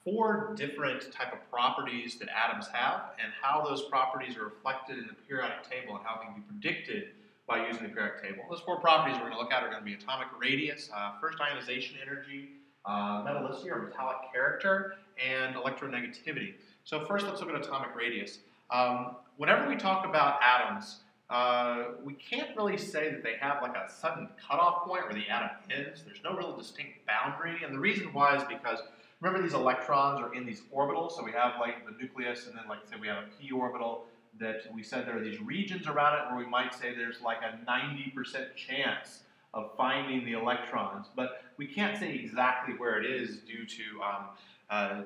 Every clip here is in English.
four different type of properties that atoms have and how those properties are reflected in the periodic table and how they can be predicted by using the periodic table. Those four properties we're going to look at are going to be atomic radius, first ionization energy, metallicity or metallic character, and electronegativity. So first let's look at atomic radius. Whenever we talk about atoms, we can't really say that they have like a sudden cutoff point where the atom ends. There's no real distinct boundary, and the reason why is because remember these electrons are in these orbitals, so we have like the nucleus and then like say we have a p orbital that we said there are these regions around it where we might say there's like a 90% chance of finding the electrons, but we can't say exactly where it is due to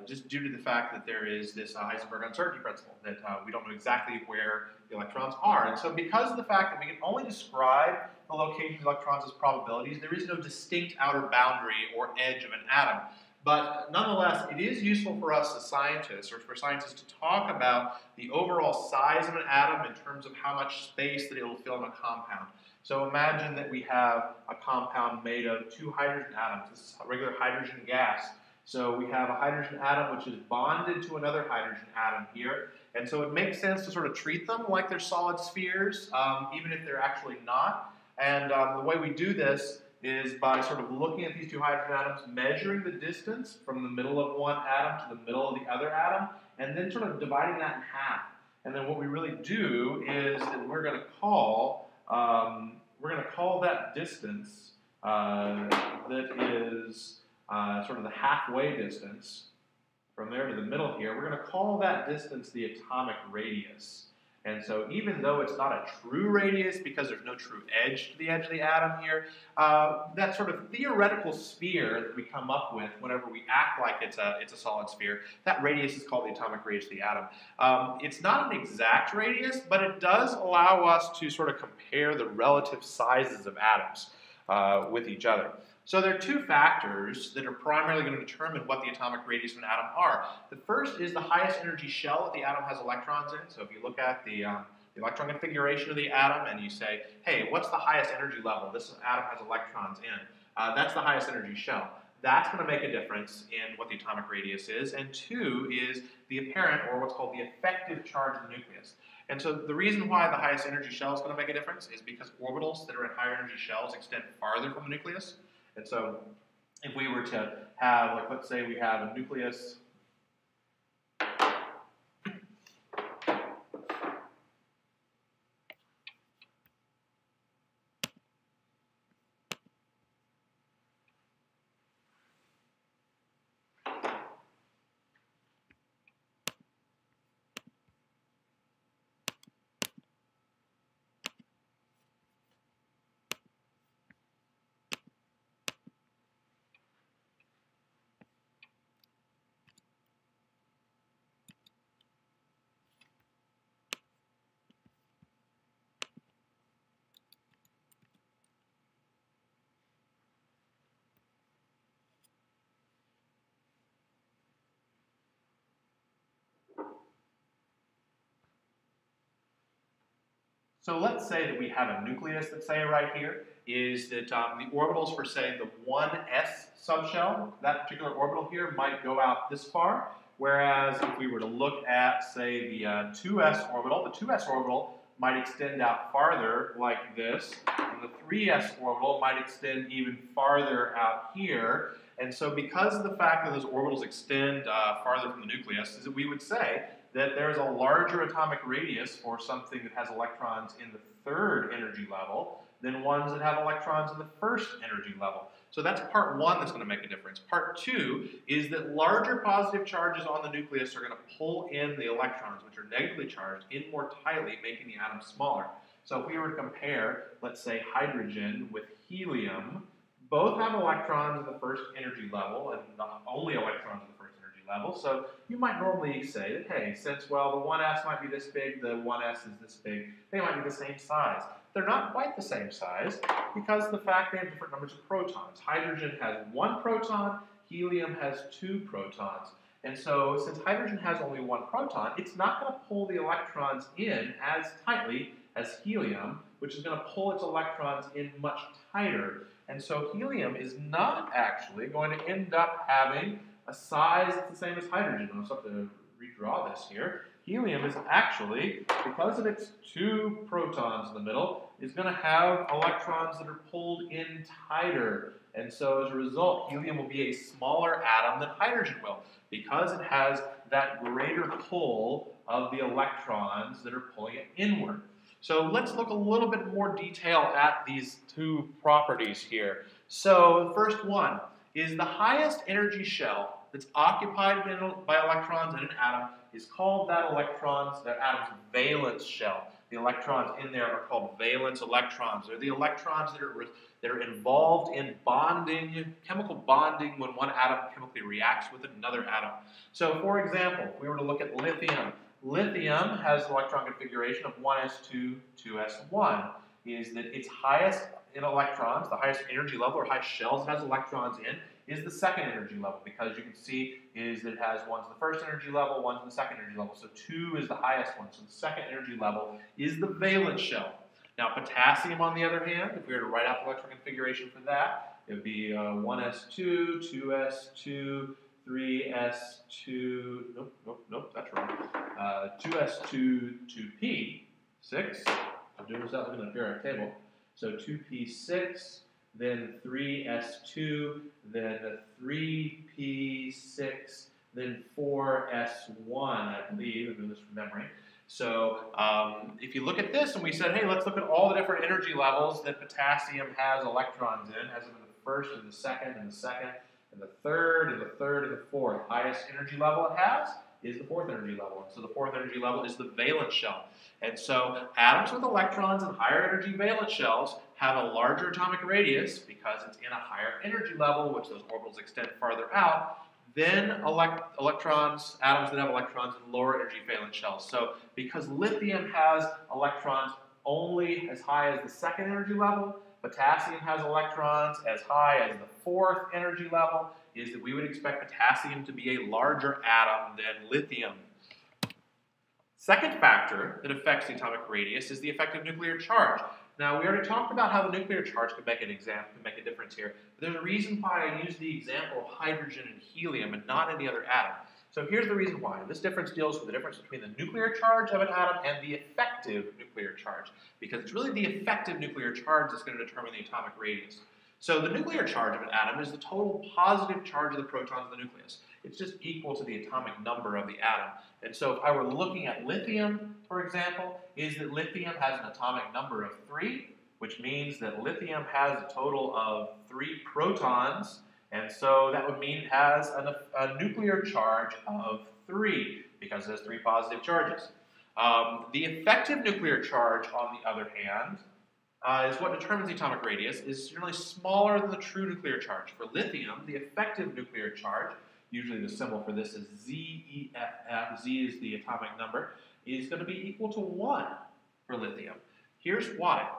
just due to the fact that there is this Heisenberg uncertainty principle that we don't know exactly where the electrons are. And so because of the fact that we can only describe the location of electrons as probabilities, there is no distinct outer boundary or edge of an atom. But nonetheless, it is useful for us as scientists, or for scientists to talk about the overall size of an atom in terms of how much space that it will fill in a compound. So imagine that we have a compound made of two hydrogen atoms. This is a regular hydrogen gas. So we have a hydrogen atom which is bonded to another hydrogen atom here. And so it makes sense to sort of treat them like they're solid spheres, even if they're actually not. And the way we do this is by sort of looking at these two hydrogen atoms, measuring the distance from the middle of one atom to the middle of the other atom, and then sort of dividing that in half. And then what we really do is that we're going to call that distance that is sort of the halfway distance from there to the middle here. We're going to call that distance the atomic radius. And so even though it's not a true radius because there's no true edge to the edge of the atom here, that sort of theoretical sphere that we come up with whenever we act like it's a solid sphere, that radius is called the atomic radius of the atom. It's not an exact radius, but it does allow us to sort of compare the relative sizes of atoms with each other. So there are two factors that are primarily going to determine what the atomic radius of an atom are. The first is the highest energy shell that the atom has electrons in. So if you look at the electron configuration of the atom and you say, hey, what's the highest energy level? This atom has electrons in. That's the highest energy shell. That's going to make a difference in what the atomic radius is. And two is the apparent, or what's called the effective charge of the nucleus. And so the reason why the highest energy shell is going to make a difference is because orbitals that are in higher energy shells extend farther from the nucleus. And so if we were to have, like, let's say we have a nucleus So let's say that we have a nucleus that, say, right here, is that the orbitals for, say, the 1s subshell, that particular orbital here might go out this far, whereas if we were to look at, say, the 2s orbital, the 2s orbital might extend out farther like this, and the 3s orbital might extend even farther out here. And so because of the fact that those orbitals extend farther from the nucleus, is that we would say that there's a larger atomic radius for something that has electrons in the third energy level than ones that have electrons in the first energy level. So that's part one that's going to make a difference. Part two is that larger positive charges on the nucleus are going to pull in the electrons, which are negatively charged, in more tightly, making the atom smaller. So if we were to compare, let's say, hydrogen with helium, both have electrons in the first energy level, and the only electrons in the first energy level. So you might normally say that, hey, since, well, the 1s might be this big, the 1s is this big, they might be the same size. They're not quite the same size because of the fact they have different numbers of protons. Hydrogen has 1 proton, helium has 2 protons. And so since hydrogen has only 1 proton, it's not going to pull the electrons in as tightly as helium, which is going to pull its electrons in much tighter. And so helium is not actually going to end up having a size that's the same as hydrogen. I'll just have to redraw this here. Helium is actually, because of its 2 protons in the middle, is going to have electrons that are pulled in tighter. And so as a result, helium will be a smaller atom than hydrogen will, because it has that greater pull of the electrons that are pulling it inward. So let's look a little bit more detail at these 2 properties here. So the first one is the highest energy shell that's occupied by electrons in an atom is called that atom's valence shell. The electrons in there are called valence electrons. They're the electrons that are involved in bonding, chemical bonding, when one atom chemically reacts with another atom. So for example, if we were to look at lithium, lithium has an electron configuration of 1s2, 2s1. Is that its highest in electrons, the highest energy level or highest shells it has electrons in, is the second energy level, because you can see is that it has one's the first energy level, one's the second energy level. So 2 is the highest one. So the second energy level is the valence shell. Now potassium, on the other hand, if we were to write out the electron configuration for that, it would be 1s2, 2s2, 3s2, nope, that's wrong. 2s2, 2p6. I'm doing this out looking at the periodic table. So 2p6, then 3s2, then 3p6, then 4s1, I believe. I'm doing this from memory. So if you look at this and we said, hey, let's look at all the different energy levels that potassium has electrons in, has them in the first and the second and the second and the third and the third and the fourth. Highest energy level it has is the 4th energy level. And so the 4th energy level is the valence shell. And so atoms with electrons in higher energy valence shells have a larger atomic radius because it's in a higher energy level, which those orbitals extend farther out, than atoms that have electrons in lower energy valence shells. So because lithium has electrons only as high as the 2nd energy level, potassium has electrons as high as the 4th energy level, is that we would expect potassium to be a larger atom than lithium. Second factor that affects the atomic radius is the effective nuclear charge. Now, we already talked about how the nuclear charge could make a difference here. But there's a reason why I use the example of hydrogen and helium and not any other atom. So here's the reason why. This difference deals with the difference between the nuclear charge of an atom and the effective nuclear charge, because it's really the effective nuclear charge that's going to determine the atomic radius. So the nuclear charge of an atom is the total positive charge of the protons in the nucleus. It's just equal to the atomic number of the atom. And so if I were looking at lithium, for example, is that lithium has an atomic number of 3, which means that lithium has a total of 3 protons, and so that would mean it has a nuclear charge of 3, because it has 3 positive charges. The effective nuclear charge, on the other hand, is what determines the atomic radius, is generally smaller than the true nuclear charge. For lithium, the effective nuclear charge, usually the symbol for this is ZeFF, Z is the atomic number, is going to be equal to 1 for lithium. Here's why.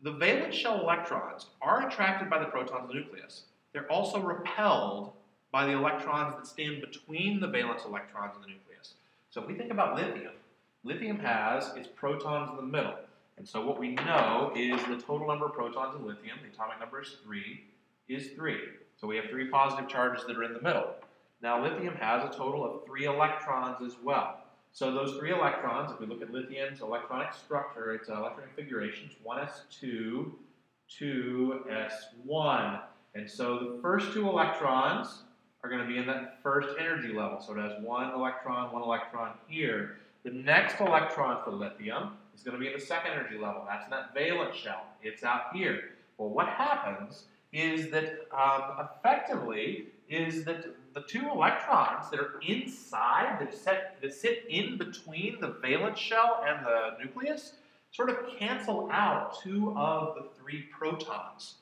The valence shell electrons are attracted by the protons in the nucleus. They're also repelled by the electrons that stand between the valence electrons in the nucleus. So if we think about lithium, lithium has its protons in the middle. And so what we know is the total number of protons in lithium, the atomic number is 3. So we have 3 positive charges that are in the middle. Now lithium has a total of 3 electrons as well. So those 3 electrons, if we look at lithium's electronic structure, its electron configuration, it's 1s2, 2s1. And so the first 2 electrons are going to be in that first energy level. So it has 1 electron here. The next electron for lithium is going to be in the second energy level. That's in that valence shell. It's out here. Well, what happens is that effectively is that the 2 electrons that are inside, that sit in between the valence shell and the nucleus, sort of cancel out 2 of the 3 protons.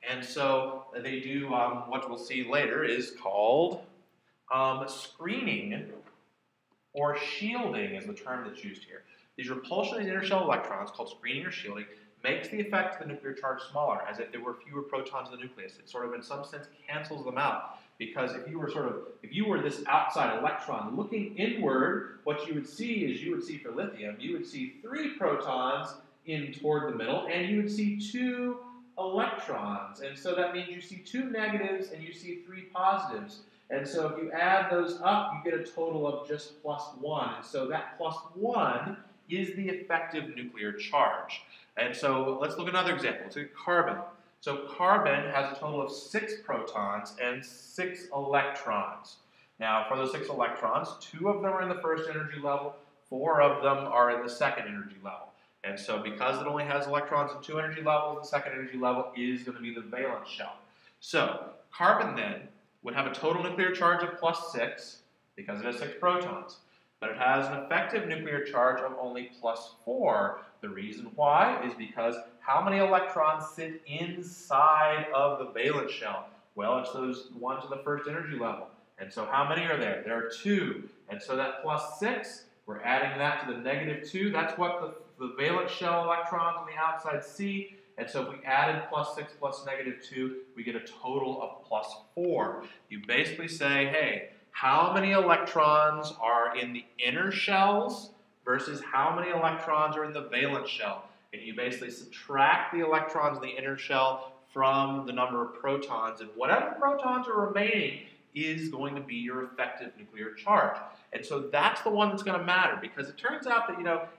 And so they do what we'll see later is called screening, or shielding is the term that's used here. These repulsion of the inner shell electrons, called screening or shielding, makes the effect of the nuclear charge smaller, as if there were fewer protons in the nucleus. It sort of, in some sense, cancels them out. Because if you were this outside electron looking inward, what you would see is, for lithium, you would see 3 protons in toward the middle, and you would see 2 electrons. And so that means you see 2 negatives and you see 3 positives. And so if you add those up, you get a total of just +1. And so that +1 is the effective nuclear charge. And so let's look at another example. Let's look at carbon. So carbon has a total of 6 protons and 6 electrons. Now, for those 6 electrons, 2 of them are in the first energy level, 4 of them are in the second energy level. And so because it only has electrons in 2 energy levels, the second energy level is going to be the valence shell. So carbon then would have a total nuclear charge of +6 because it has 6 protons. But it has an effective nuclear charge of only +4. The reason why is because how many electrons sit inside of the valence shell? Well, it's those ones in the first energy level. And so how many are there? There are 2. And so that +6, we're adding that to the -2. That's what the valence shell electrons on the outside see. And so if we added +6 plus -2, we get a total of +4. You basically say, hey, how many electrons are in the inner shells versus how many electrons are in the valence shell? And you basically subtract the electrons in the inner shell from the number of protons, and whatever protons are remaining is going to be your effective nuclear charge. And so that's the one that's going to matter, because it turns out that,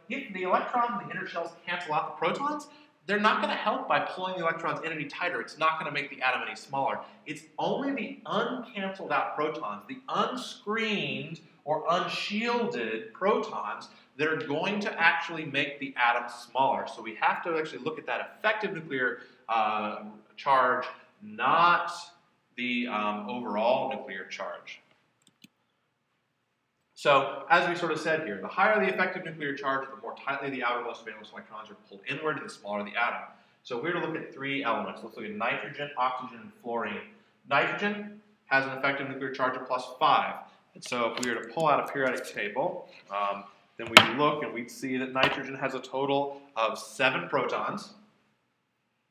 if the electrons in the inner shells cancel out the protons, they're not going to help by pulling the electrons in any tighter. It's not going to make the atom any smaller. It's only the uncanceled out protons, the unscreened or unshielded protons, that are going to actually make the atom smaller. So we have to actually look at that effective nuclear charge, not the overall nuclear charge. So, as we sort of said here, the higher the effective nuclear charge, the more tightly the outermost valence electrons are pulled inward, and the smaller the atom. So we're going to look at 3 elements. Let's look at nitrogen, oxygen, and fluorine. Nitrogen has an effective nuclear charge of +5. And so if we were to pull out a periodic table, then we'd look and we'd see that nitrogen has a total of 7 protons.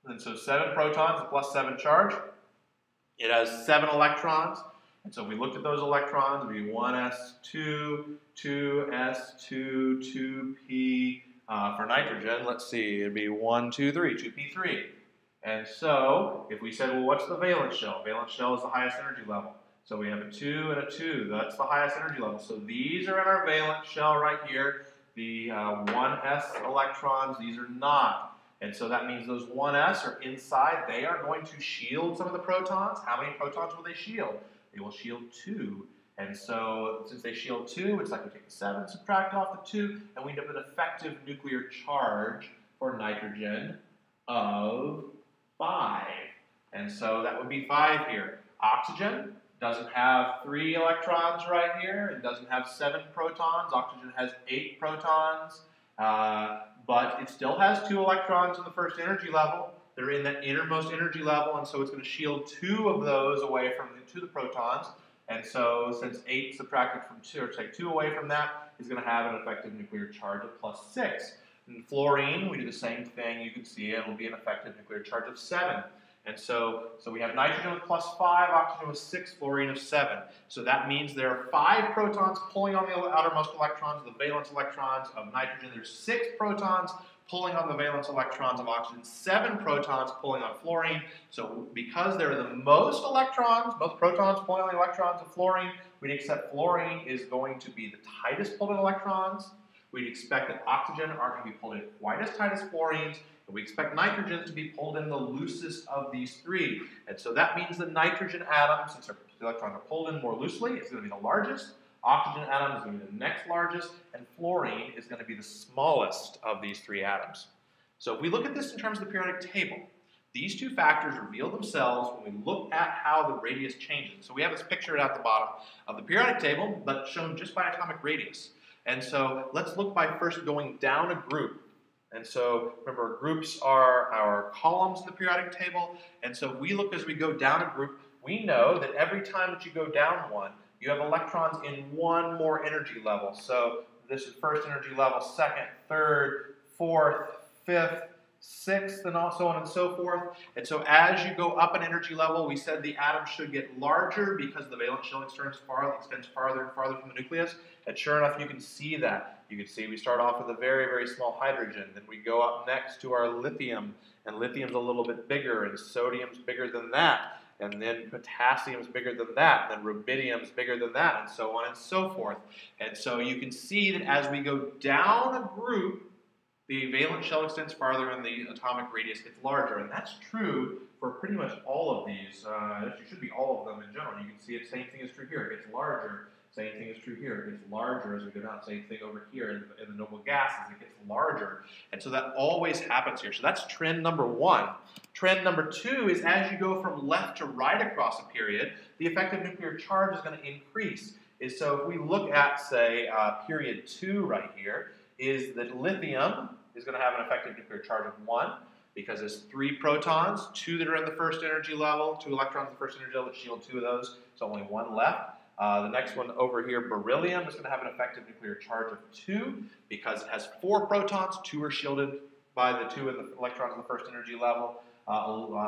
And so 7 protons, a +7 charge. It has 7 electrons. And so if we looked at those electrons, it would be 1s2, 2s2, 2p. For nitrogen, let's see, it would be 1, 2, 3, 2p3. And so if we said, well, what's the valence shell? Valence shell is the highest energy level. So we have a 2 and a 2. That's the highest energy level. So these are in our valence shell right here. The 1s electrons, these are not. And so that means those 1s are inside. They are going to shield some of the protons. How many protons will they shield? They will shield 2. And so since they shield 2, it's like we take the 7, subtract off the 2, and we end up with an effective nuclear charge for nitrogen of 5. And so that would be 5 here. Oxygen doesn't have 3 electrons right here. It doesn't have 7 protons. Oxygen has 8 protons. But it still has 2 electrons in the first energy level. They're in that innermost energy level, and so it's going to shield 2 of those away from the protons. And so since 8 subtracted from 2, or take 2 away from that, is going to have an effective nuclear charge of +6. In fluorine, we do the same thing. You can see it will be an effective nuclear charge of 7. And so we have nitrogen with +5, oxygen with 6, fluorine of 7. So that means there are 5 protons pulling on the outermost electrons, the valence electrons of nitrogen. There's 6 protons pulling on the valence electrons of oxygen, 7 protons pulling on fluorine. So because there are the most protons pulling on the electrons of fluorine, we'd accept fluorine is going to be the tightest pulled in electrons. We'd expect that oxygen aren't going to be pulled in quite as tight as fluorines. And we expect nitrogen to be pulled in the loosest of these 3. And so that means the nitrogen atom, since the electrons are pulled in more loosely, is going to be the largest. Oxygen atom is going to be the next largest. And fluorine is going to be the smallest of these 3 atoms. So if we look at this in terms of the periodic table, these 2 factors reveal themselves when we look at how the radius changes. So we have this picture at the bottom of the periodic table, but shown just by atomic radius. And so let's look by first going down a group. And so remember, groups are our columns in the periodic table. And so we look as we go down a group, we know that every time that you go down one, you have electrons in 1 more energy level. So this is first energy level, second, third, fourth, fifth, 6th, and so on and so forth. And so as you go up an energy level, we said the atom should get larger because the valence shell extends farther and farther from the nucleus. And sure enough, you can see that. You can see we start off with a very, very small hydrogen. Then we go up next to our lithium, and lithium's a little bit bigger, and sodium's bigger than that. and then potassium is bigger than that, and then rubidium is bigger than that, and so on and so forth. And so you can see that as we go down a group, the valence shell extends farther and the atomic radius gets larger. And that's true for pretty much all of these. It should be all of them in general. You can see it, same thing is true here. It gets larger. Same thing is true here. It gets larger as we go down. Same thing over here in the noble gases. It gets larger. And so that always happens here. So that's trend number one. Trend number two is as you go from left to right across a period, the effective nuclear charge is going to increase. So if we look at, say, period 2 right here, is that lithium is going to have an effective nuclear charge of 1 because there's 3 protons, 2 that are in the first energy level, 2 electrons in the first energy level, shield 2 of those, so only 1 left. The next one over here, beryllium, is going to have an effective nuclear charge of 2 because it has 4 protons, 2 are shielded by the 2 in the electrons in the first energy level. Boron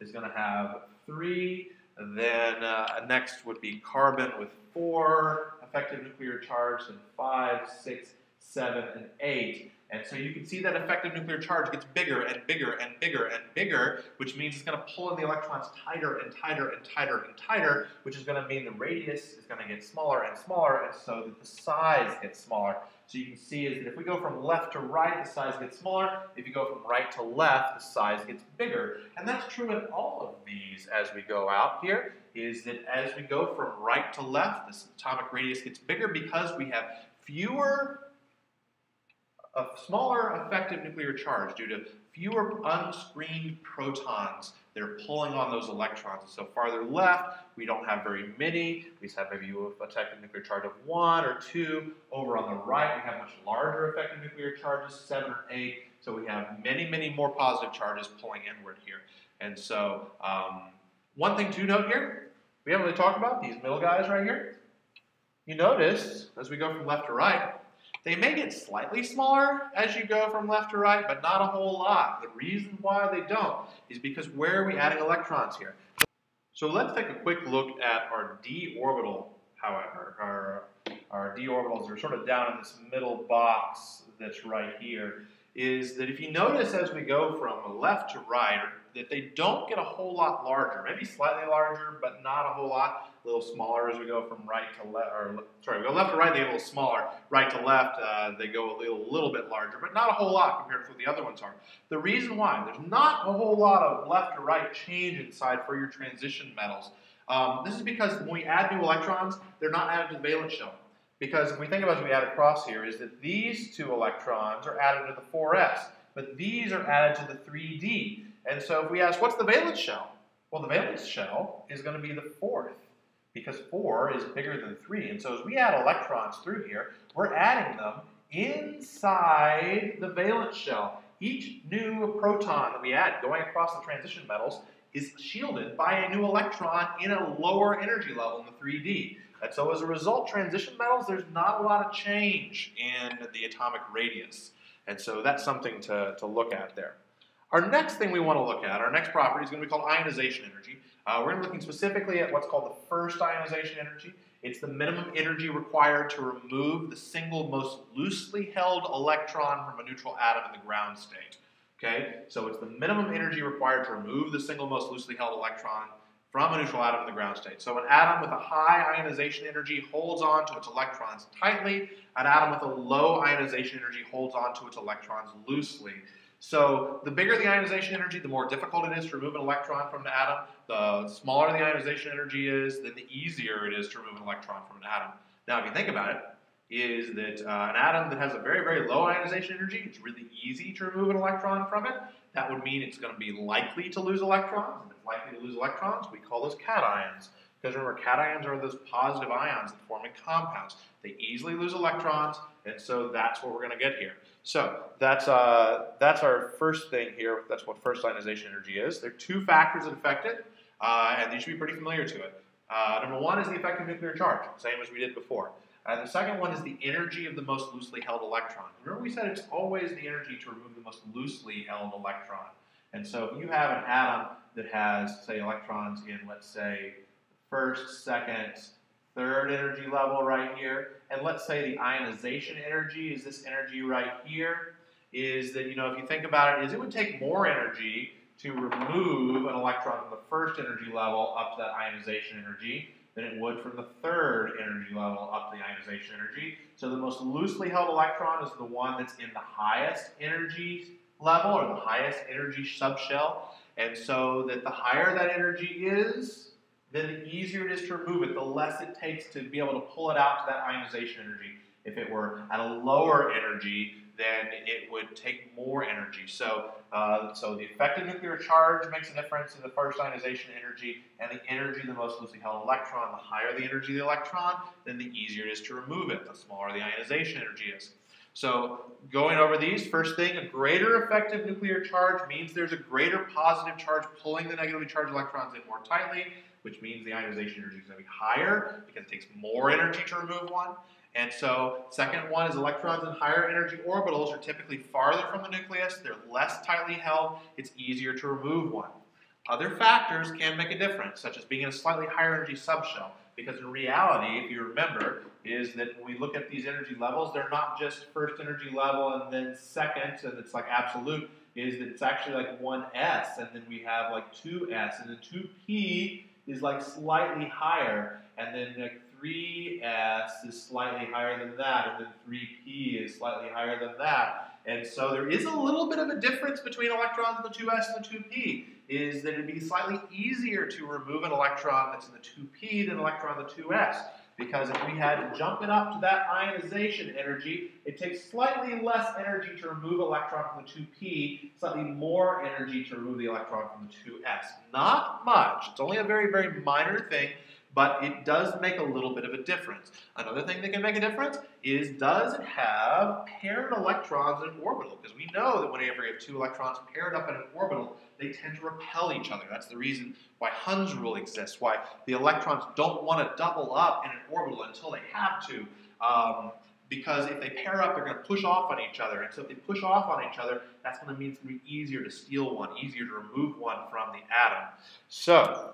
is going to have 3. And then next would be carbon with 4 effective nuclear charge, and 5, 6, 7, and 8. And so you can see that effective nuclear charge gets bigger and bigger and bigger and bigger, which means it's going to pull in the electrons tighter and tighter and tighter and tighter, which is going to mean the radius is going to get smaller and smaller, and so that the size gets smaller. So you can see is that if we go from left to right, the size gets smaller. If you go from right to left, the size gets bigger. And that's true in all of these as we go out here, is that as we go from right to left, this atomic radius gets bigger because we have a smaller effective nuclear charge due to fewer unscreened protons that are pulling on those electrons. So farther left, we don't have very many. We just have maybe an effective nuclear charge of 1 or 2. Over on the right, we have much larger effective nuclear charges, 7 or 8. So we have many, many more positive charges pulling inward here. And so one thing to note here, we haven't really talked about these middle guys right here. You notice, as we go from left to right, they may get slightly smaller as you go from left to right, but not a whole lot. The reason why they don't is because where are we adding electrons here? So let's take a quick look at our d orbital, however. Our d orbitals are sort of down in this middle box that's right here. Is that if you notice as we go from left to right, that they don't get a whole lot larger, maybe slightly larger, but not a whole lot. A little smaller as we go from right to left, we go left to right, they get a little smaller. Right to left, they go a little bit larger, but not a whole lot compared to what the other ones are. The reason why, there's not a whole lot of left to right change inside for your transition metals. This is because when we add new electrons, they're not added to the valence shell. Because if we think about as we add across here, is that these 2 electrons are added to the 4s, but these are added to the 3d. And so if we ask, what's the valence shell? Well, the valence shell is going to be the 4th, because 4 is bigger than 3. And so as we add electrons through here, we're adding them inside the valence shell. Each new proton that we add going across the transition metals is shielded by a new electron in a lower energy level in the 3d. And so as a result, transition metals, there's not a lot of change in the atomic radius. And so that's something to look at there. Our next thing we want to look at, our next property is going to be called ionization energy. We're going to be looking specifically at what's called the first ionization energy. It's the minimum energy required to remove the single most loosely held electron from a neutral atom in the ground state. Okay, so it's the minimum energy required to remove the single most loosely held electron from a neutral atom in the ground state. So an atom with a high ionization energy holds on to its electrons tightly. An atom with a low ionization energy holds on to its electrons loosely. So the bigger the ionization energy, the more difficult it is to remove an electron from an atom. The smaller the ionization energy is, then the easier it is to remove an electron from an atom. Now, if you think about it, is that an atom that has a very, very low ionization energy, it's really easy to remove an electron from it. That would mean it's going to be likely to lose electrons. And if it's likely to lose electrons, we call those cations. Because remember, cations are those positive ions that form in compounds. They easily lose electrons, and so that's what we're going to get here. So that's our first thing here. That's what first ionization energy is. There are 2 factors that affect it, and you should be pretty familiar to it. Number 1 is the effective nuclear charge, same as we did before. And the second one is the energy of the most loosely held electron. Remember we said it's always the energy to remove the most loosely held electron. And so if you have an atom that has, say, electrons in, let's say, first, second, third energy level right here, and let's say the ionization energy is this energy right here, is that, if you think about it, is it would take more energy to remove an electron from the first energy level up to that ionization energy than it would from the third energy level up to the ionization energy. So the most loosely held electron is the one that's in the highest energy level or the highest energy subshell. And so that the higher that energy is, then the easier it is to remove it, the less it takes to be able to pull it out to that ionization energy. If it were at a lower energy, then it would take more energy. So the effective nuclear charge makes a difference in the first ionization energy, and the energy of the most loosely held electron. The higher the energy of the electron, then the easier it is to remove it, the smaller the ionization energy is. So going over these, first thing, a greater effective nuclear charge means there's a greater positive charge pulling the negatively charged electrons in more tightly, which means the ionization energy is going to be higher because it takes more energy to remove one. And so, second one is electrons in higher energy orbitals are typically farther from the nucleus, they're less tightly held, it's easier to remove one. Other factors can make a difference, such as being in a slightly higher energy subshell, because in reality, if you remember, is that when we look at these energy levels, they're not just first energy level and then second, and it's like absolute, is that it's actually like 1s, and then we have like 2s, and then 2p is like slightly higher, and then like 3s is slightly higher than that, and then 3p is slightly higher than that. And so there is a little bit of a difference between electrons in the 2s and the 2p, is that it'd be slightly easier to remove an electron that's in the 2p than an electron in the 2s. Because if we had to jump it up to that ionization energy, it takes slightly less energy to remove an electron from the 2p, slightly more energy to remove the electron from the 2s. Not much. It's only a very, very minor thing, but it does make a little bit of a difference. Another thing that can make a difference is, does it have paired electrons in an orbital? Because we know that whenever you have two electrons paired up in an orbital, they tend to repel each other. That's the reason why Hund's rule exists, why the electrons don't want to double up in an orbital until they have to. Because if they pair up, they're going to push off on each other. And so if they push off on each other, that's going to mean it's going to be easier to steal one, easier to remove one from the atom. So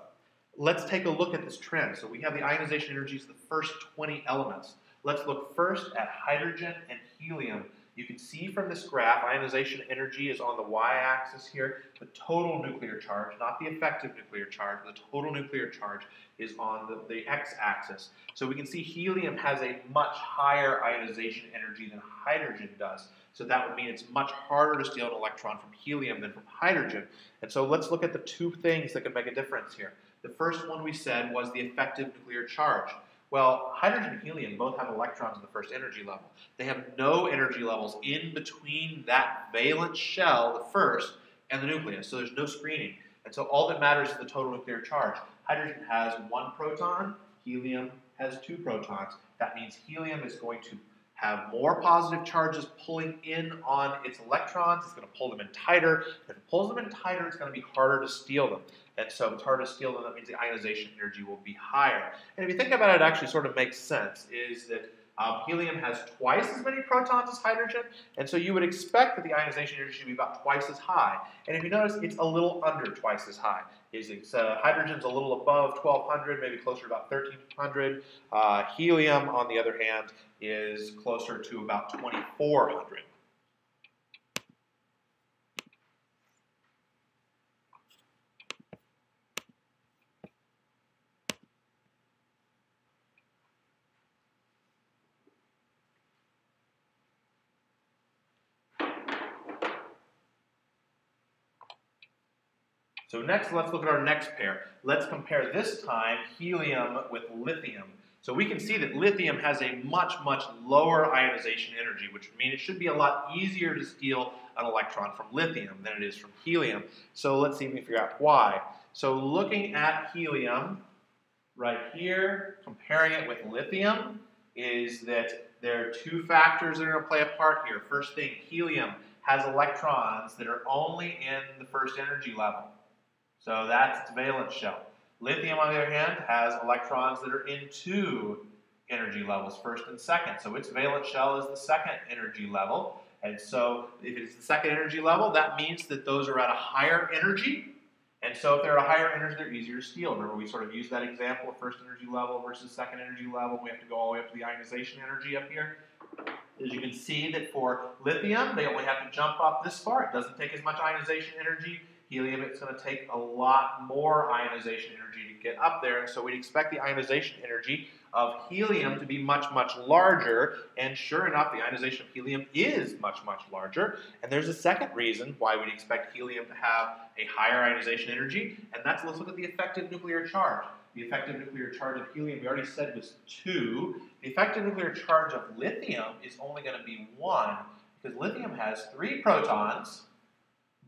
let's take a look at this trend. So we have the ionization energies of the first 20 elements. Let's look first at hydrogen and helium. You can see from this graph, ionization energy is on the y-axis here. The total nuclear charge, not the effective nuclear charge, but the total nuclear charge is on the x-axis. So we can see helium has a much higher ionization energy than hydrogen does. So that would mean it's much harder to steal an electron from helium than from hydrogen. And so let's look at the two things that can make a difference here. The first one we said was the effective nuclear charge. Well, hydrogen and helium both have electrons in the first energy level. They have no energy levels in between that valence shell, the first, and the nucleus. So there's no screening. And so all that matters is the total nuclear charge. Hydrogen has 1 proton, helium has 2 protons. That means helium is going to have more positive charges pulling in on its electrons. It's going to pull them in tighter. If it pulls them in tighter, it's going to be harder to steal them. And so if it's harder to steal them, that means the ionization energy will be higher. And if you think about it, it actually sort of makes sense, is that helium has twice as many protons as hydrogen, and so you would expect that the ionization energy should be about twice as high. And if you notice, it's a little under twice as high. Hydrogen's a little above 1,200, maybe closer to about 1,300. Helium, on the other hand, is closer to about 2,400. So next, let's look at our next pair. Let's compare this time helium with lithium. So we can see that lithium has a much, much lower ionization energy, which would mean it should be a lot easier to steal an electron from lithium than it is from helium. So let's see if we can figure out why. So looking at helium right here, comparing it with lithium, is that there are two factors that are going to play a part here. First thing, helium has electrons that are only in the first energy level. So that's its valence shell. Lithium, on the other hand, has electrons that are in 2 energy levels, first and second. So its valence shell is the second energy level. And so if it's the second energy level, that means that those are at a higher energy. And so if they're at a higher energy, they're easier to steal. Remember, we sort of used that example of first energy level versus second energy level. We have to go all the way up to the ionization energy up here. As you can see that for lithium, they only have to jump up this far. It doesn't take as much ionization energy Helium, it's going to take a lot more ionization energy to get up there, and so we'd expect the ionization energy of helium to be much, much larger, and sure enough, the ionization of helium is much, much larger, and there's a second reason why we'd expect helium to have a higher ionization energy, and that's, let's look at the effective nuclear charge. The effective nuclear charge of helium, we already said, was 2. The effective nuclear charge of lithium is only going to be 1, because lithium has 3 protons,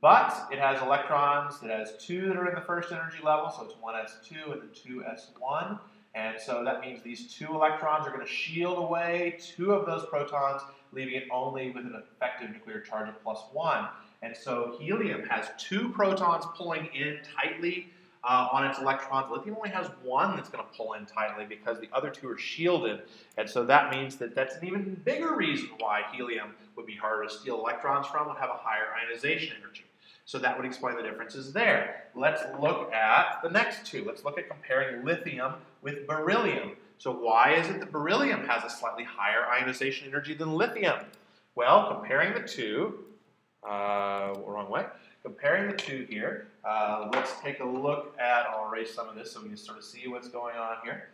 but it has electrons. It has 2 that are in the first energy level, so it's 1s2 and then 2s1. And so that means these 2 electrons are going to shield away 2 of those protons, leaving it only with an effective nuclear charge of +1. And so helium has 2 protons pulling in tightly on its electrons. Lithium only has 1 that's going to pull in tightly because the other 2 are shielded. And so that means that that's an even bigger reason why helium would be harder to steal electrons from, would have a higher ionization energy. So that would explain the differences there. Let's look at the next 2. Let's look at comparing lithium with beryllium. So why is it that beryllium has a slightly higher ionization energy than lithium? Well, comparing the 2, wrong way. Comparing the 2 here, let's take a look at, I'll erase some of this so we can sort of see what's going on here.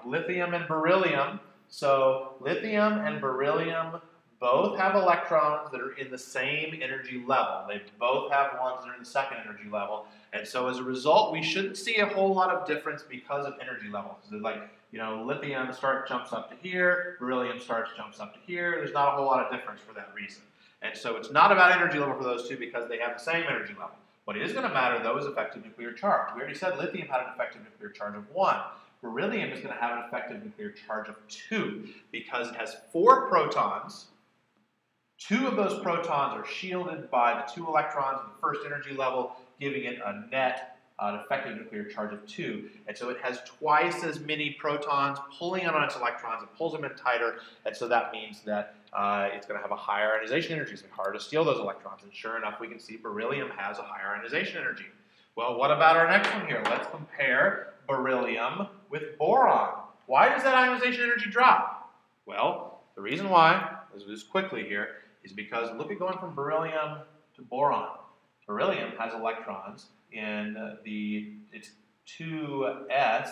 Lithium and beryllium. So lithium and beryllium both have electrons that are in the same energy level. They both have ones that are in the second energy level. And so as a result, we shouldn't see a whole lot of difference because of energy levels. Like, you know, lithium jumps up to here, beryllium jumps up to here. There's not a whole lot of difference for that reason. And so it's not about energy level for those 2 because they have the same energy level. What is going to matter, though, is effective nuclear charge. We already said lithium had an effective nuclear charge of 1. Beryllium is going to have an effective nuclear charge of 2 because it has 4 protons. 2 of those protons are shielded by the 2 electrons in the first energy level, giving it a net an effective nuclear charge of 2. And so it has twice as many protons pulling on its electrons. It pulls them in tighter, and so that means that it's going to have a higher ionization energy. It's going to be harder to steal those electrons. And sure enough, we can see beryllium has a higher ionization energy. Well, what about our next one here? Let's compare beryllium with boron. Why does that ionization energy drop? Well, the reason why, let's do this quickly here, is because look at going from beryllium to boron. Beryllium has electrons in it's 2s.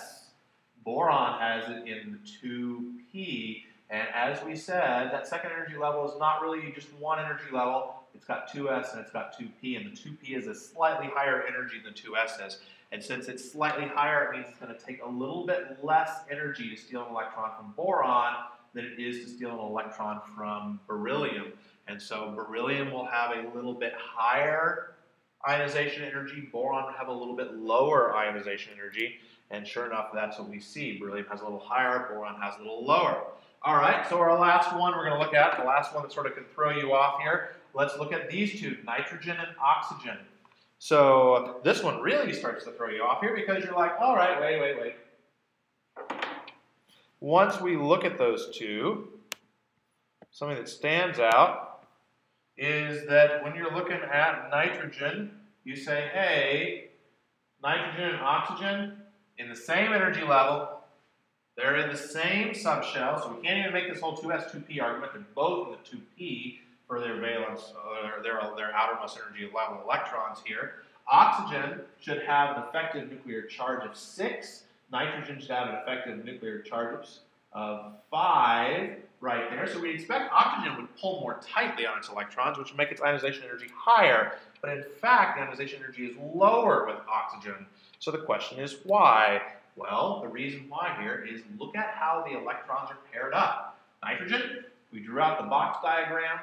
Boron has it in the 2p. And as we said, that second energy level is not really just one energy level. It's got 2s and it's got 2p, and the 2p is a slightly higher energy than 2s is. And since it's slightly higher, it means it's going to take a little bit less energy to steal an electron from boron than it is to steal an electron from beryllium. And so beryllium will have a little bit higher ionization energy. Boron will have a little bit lower ionization energy. And sure enough, that's what we see. Beryllium has a little higher, boron has a little lower. All right, so our last one we're going to look at, the last one that sort of can throw you off here, let's look at these 2, nitrogen and oxygen. So this one really starts to throw you off here because you're like, all right, wait. Once we look at those 2, something that stands out is that when you're looking at nitrogen, you say, hey, nitrogen and oxygen in the same energy level, they're in the same subshell, so we can't even make this whole 2s, 2p argument. They're both in the 2p for their valence, their outermost energy level electrons here. Oxygen should have an effective nuclear charge of 6. Nitrogen should have an effective nuclear charge of 5 right there. So we expect oxygen would pull more tightly on its electrons, which would make its ionization energy higher. But in fact, the ionization energy is lower with oxygen. So the question is why? Well, the reason why here is look at how the electrons are paired up. Nitrogen, we drew out the box diagram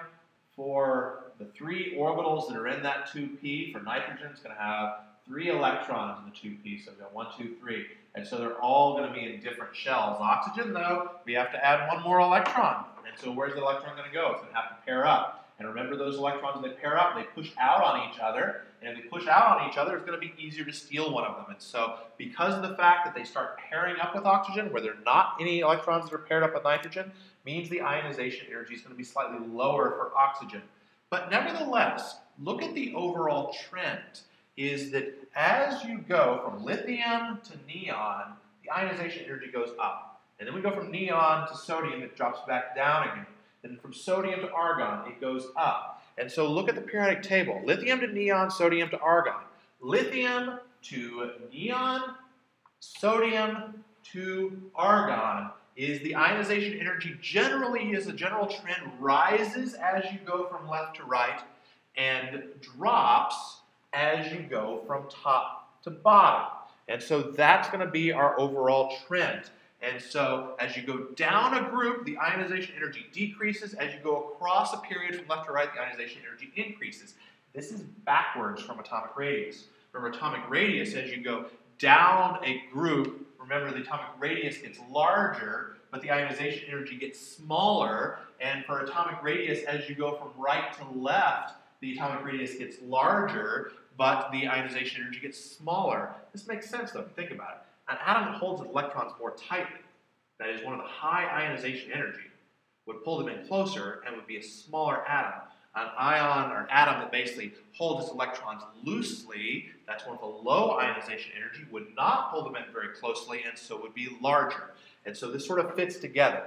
for the 3 orbitals that are in that 2p. For nitrogen, it's going to have 3 electrons in the 2p, so we've got 1, 2, 3. And so they're all going to be in different shells. Oxygen, though, we have to add 1 more electron. And so where's the electron going to go? It's going to have to pair up. And remember, those electrons, when they pair up, they push out on each other. And if they push out on each other, it's going to be easier to steal one of them. And so because of the fact that they start pairing up with oxygen, where there are not any electrons that are paired up with nitrogen, means the ionization energy is going to be slightly lower for oxygen. But nevertheless, look at the overall trend, is that as you go from lithium to neon, the ionization energy goes up. And then we go from neon to sodium, it drops back down again. Then from sodium to argon, it goes up. And so look at the periodic table. Lithium to neon, sodium to argon. Lithium to neon, sodium to argon is the ionization energy generally, as a general trend, rises as you go from left to right and drops as you go from top to bottom. And so that's going to be our overall trend. And so as you go down a group, the ionization energy decreases. As you go across a period from left to right, the ionization energy increases. This is backwards from atomic radius. Remember, atomic radius, as you go down a group, remember the atomic radius gets larger, but the ionization energy gets smaller. And for atomic radius, as you go from right to left, the atomic radius gets larger, but the ionization energy gets smaller. This makes sense, though, if you think about it. An atom that holds its electrons more tightly, that is one of the high ionization energy, would pull them in closer and would be a smaller atom. An ion or atom that basically holds its electrons loosely, that's one of the low ionization energy, would not pull them in very closely and so would be larger. And so this sort of fits together.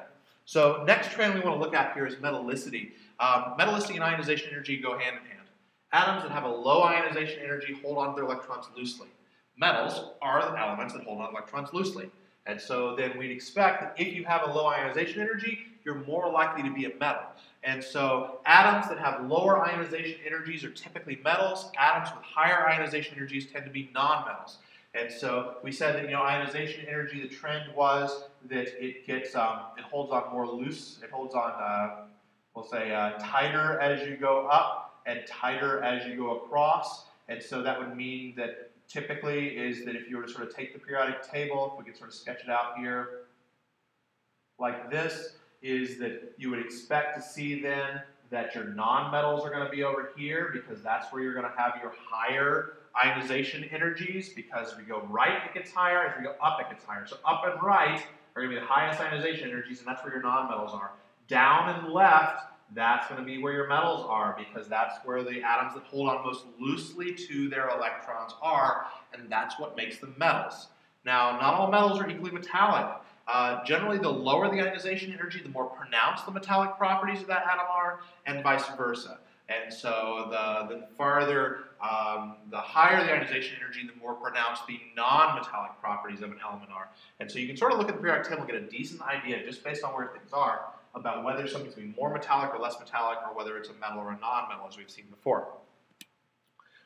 So next trend we want to look at here is metallicity. Metallicity and ionization energy go hand in hand. Atoms that have a low ionization energy hold on to their electrons loosely. Metals are the elements that hold on to electrons loosely. And so then we'd expect that if you have a low ionization energy, you're more likely to be a metal. And so atoms that have lower ionization energies are typically metals. Atoms with higher ionization energies tend to be nonmetals. And so we said that, ionization energy, the trend was that it holds on more loose. It holds on, we'll say, tighter as you go up and tighter as you go across. And so that would mean that typically is that if you were to sort of take the periodic table, if we could sort of sketch it out here like this, is that you would expect to see then that your nonmetals are going to be over here because that's where you're going to have your higher ionization energies, because as we go right it gets higher, as we go up it gets higher. So up and right are going to be the highest ionization energies, and that's where your nonmetals are. Down and left, that's going to be where your metals are, because that's where the atoms that hold on most loosely to their electrons are, and that's what makes them metals. Now, not all metals are equally metallic. Generally, the lower the ionization energy, the more pronounced the metallic properties of that atom are, and vice versa. And so the higher the ionization energy, the more pronounced the non-metallic properties of an element are. And so you can sort of look at the periodic table and get a decent idea, just based on where things are, about whether something's going to be more metallic or less metallic, or whether it's a metal or a non-metal, as we've seen before.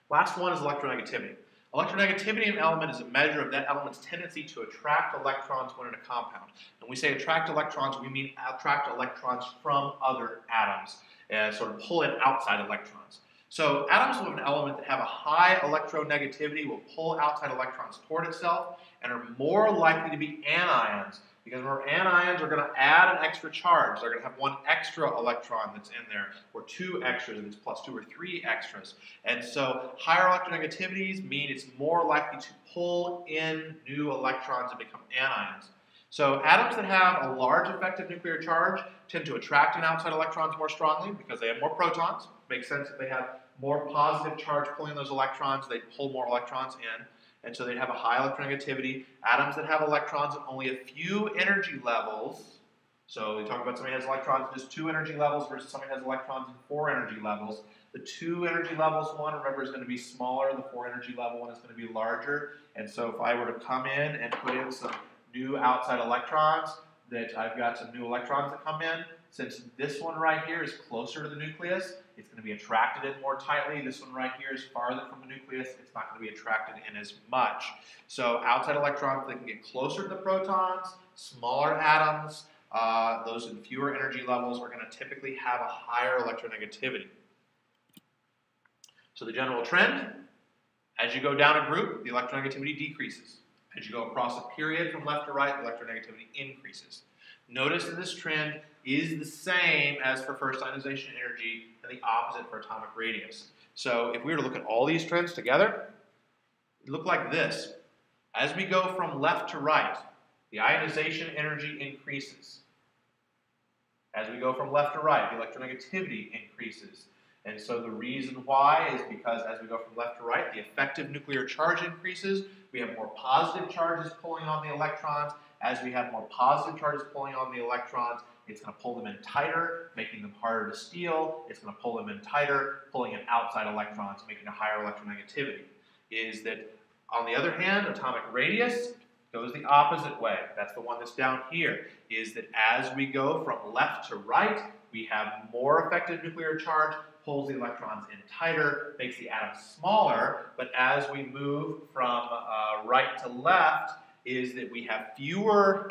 Last one is electronegativity. Electronegativity in an element is a measure of that element's tendency to attract electrons when in a compound. When we say attract electrons, we mean attract electrons from other atoms, and sort of pull in outside electrons. So atoms of an element that have a high electronegativity will pull outside electrons toward itself and are more likely to be anions. Because remember, anions are going to add an extra charge. They're going to have one extra electron that's in there, or two extras, and it's plus 2 or 3 extras. And so higher electronegativities mean it's more likely to pull in new electrons and become anions. So atoms that have a large effective nuclear charge tend to attract in outside electrons more strongly because they have more protons. Makes sense that they have more positive charge pulling those electrons, they pull more electrons in. And so they'd have a high electronegativity. Atoms that have electrons at only a few energy levels, so we talk about somebody has electrons in just 2 energy levels versus somebody has electrons in 4 energy levels. The 2 energy levels one, remember, is going to be smaller. The 4 energy level one is going to be larger. And so if I were to come in and put in some new outside electrons, that I've got some new electrons that come in, since this one right here is closer to the nucleus, it's going to be attracted in more tightly. This one right here is farther from the nucleus. It's not going to be attracted in as much. So outside electrons, they can get closer to the protons. Smaller atoms, those in fewer energy levels, are going to typically have a higher electronegativity. So the general trend, as you go down a group, the electronegativity decreases. As you go across a period from left to right, the electronegativity increases. Notice that this trend is the same as for first ionization energy and the opposite for atomic radius. So if we were to look at all these trends together, it look like this. As we go from left to right, the ionization energy increases. As we go from left to right, the electronegativity increases. And so the reason why is because as we go from left to right, the effective nuclear charge increases. We have more positive charges pulling on the electrons. As we have more positive charges pulling on the electrons, it's going to pull them in tighter, making them harder to steal. It's going to pull them in tighter, pulling in outside electrons, making a higher electronegativity. Is that, on the other hand, atomic radius goes the opposite way. That's the one that's down here. Is that as we go from left to right, we have more effective nuclear charge, pulls the electrons in tighter, makes the atom smaller, but as we move from right to left, is that we have fewer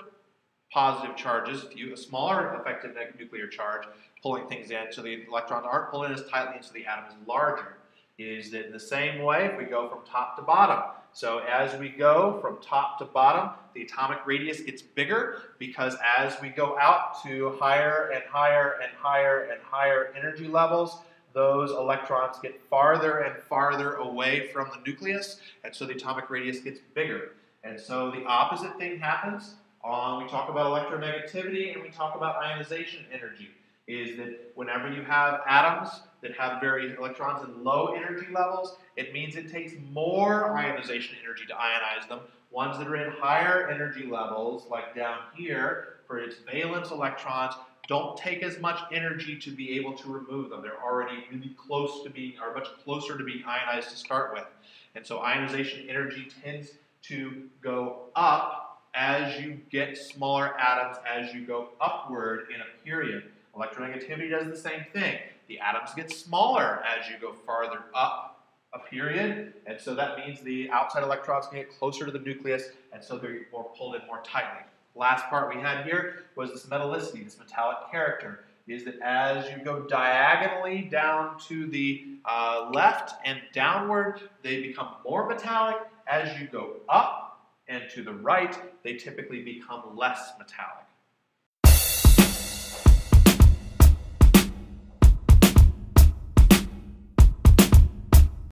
positive charges, a smaller effective nuclear charge, pulling things in, so the electrons aren't pulling as tightly, and so the atom is larger. Is that in the same way, if we go from top to bottom, so as we go from top to bottom, the atomic radius gets bigger, because as we go out to higher and higher and higher and higher energy levels, those electrons get farther and farther away from the nucleus, and so the atomic radius gets bigger. And so the opposite thing happens. We talk about electronegativity and we talk about ionization energy. Is that whenever you have atoms that have various electrons in low energy levels, it means it takes more ionization energy to ionize them. Ones that are in higher energy levels, like down here, for its valence electrons, don't take as much energy to be able to remove them. They're already really close to being, or much closer to being ionized to start with. And so ionization energy tends to go up as you get smaller atoms, as you go upward in a period. Electronegativity does the same thing. The atoms get smaller as you go farther up a period, and so that means the outside electrons can get closer to the nucleus, and so they're pulled in more tightly. Last part we had here was this metallicity, this metallic character, is that as you go diagonally down to the left and downward, they become more metallic. As you go up and to the right, they typically become less metallic.